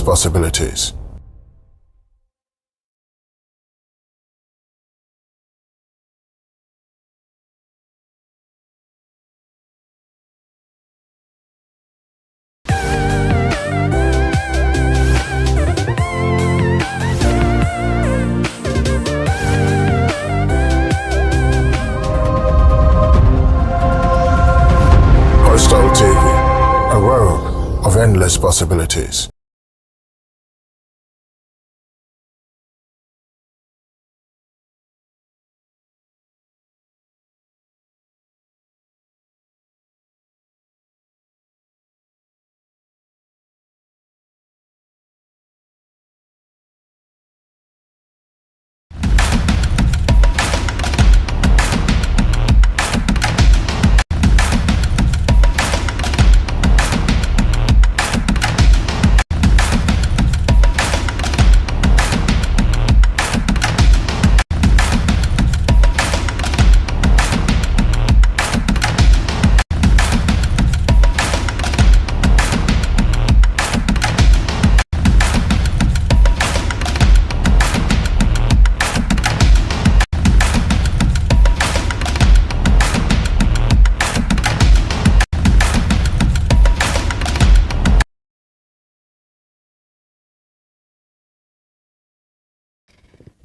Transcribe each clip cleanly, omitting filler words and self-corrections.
possibilities. TV, a world of endless possibilities.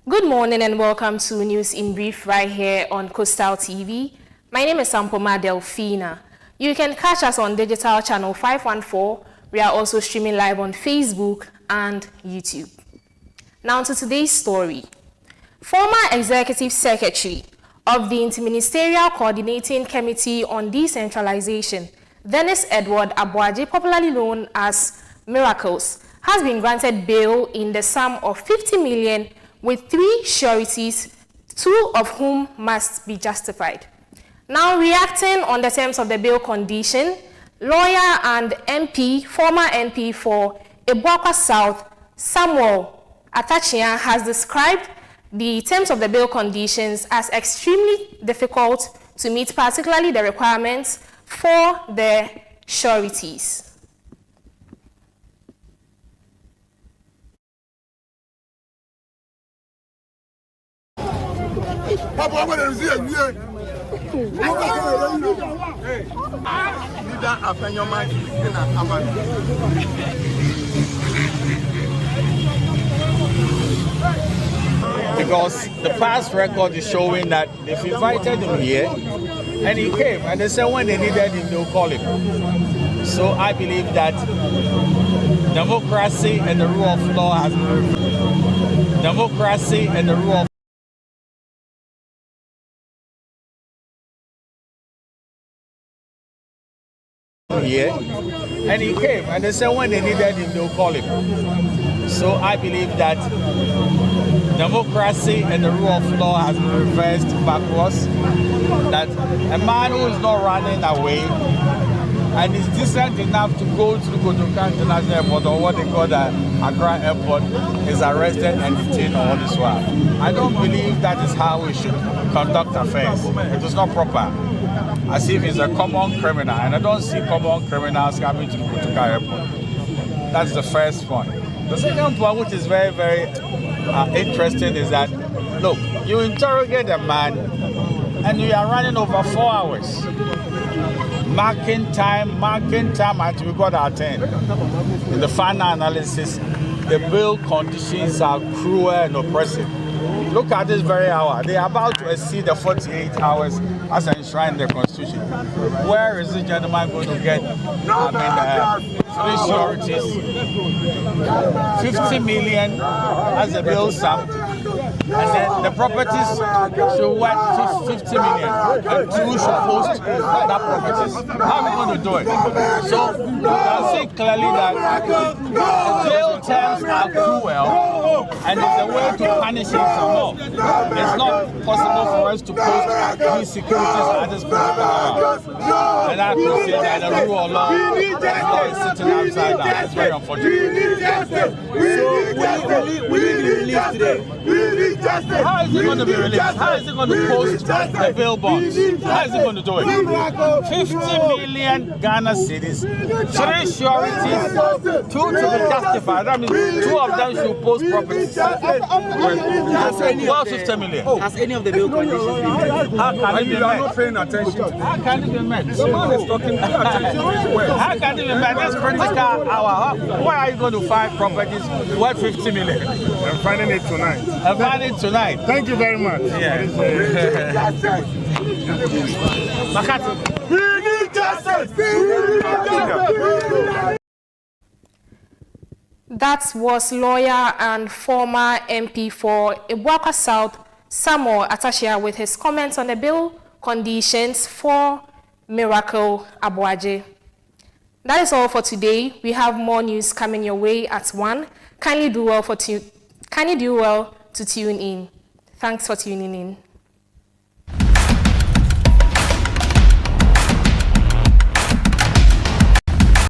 Good morning and welcome to News in Brief right here on Coastal TV. My name is AMPOMAA DELPHINA. You can catch us on digital channel 514. We are also streaming live on Facebook and YouTube. Now to today's story. Former Executive Secretary of the Interministerial Coordinating Committee on Decentralization, Dennis Edward Aboagye, popularly known as Miracles, has been granted bail in the sum of 50 million with 3 sureties, 2 of whom must be justified. Now, reacting on the terms of the bail condition, lawyer and MP, former MP for Ebuakwa South, Samuel Atachia, has described the terms of the bail conditions as extremely difficult to meet, particularly the requirements for the sureties. Because the past record is showing that they've invited him here and he came, and they said when they needed him, they'll call him. So I believe that democracy and the rule of law has been democracy and the rule of here, and he came, and they said when they needed him, they'll call him. So I believe that democracy and the rule of law has been reversed backwards, that a man who is not running away and is decent enough to go to Kotoka International Airport, or what they call the Accra Airport, is arrested and detained all this while. I don't believe that is how we should conduct affairs. It is not proper. As if he's a common criminal, and I don't see common criminals coming to the Kotoka Airport. That's the first point. The second point, which is very, very interesting, is that, look, you interrogate a man and you are running over 4 hours. Marking time until we got our turn. In the final analysis, the bail conditions are cruel and oppressive. Look at this very hour. They are about to exceed the 48 hours as enshrined in the Constitution. Where is this gentleman going to get 3 sureties, 50 million as a bail sum, and then the properties should worth 50 million, and 2 should post that properties. How are we going to do it? So you can see clearly that the jail terms are cruel, and it's a way to punish him some more. It's not possible for us to post these securities at this particular hour. And I could say that the rule of law is sitting outside now. It's very unfortunate. So will you be released today? How is he going to be released? How is he going to post the bail bonds? How is he going to do it? 50 million Ghana cedis, 3 sureties, 2 to be justified. That means 2 of them should post properties. Well, 50 million. Has any of the bill conditions been met? How can it be met? Not paying attention to How can it be met? the man is talking to attention to his words. How can it be met? This critical hour. Why are you going to find properties worth 50 million? I'm finding it tonight. I'm finding it tonight. Thank you very much. Yeah. Makati. We need justice! That was lawyer and former MP for Ibuaka South, Samuel Atashia, with his comments on the bill conditions for Miracle Abuaje. That is all for today. We have more news coming your way at 1. Kindly do well to tune in. Thanks for tuning in.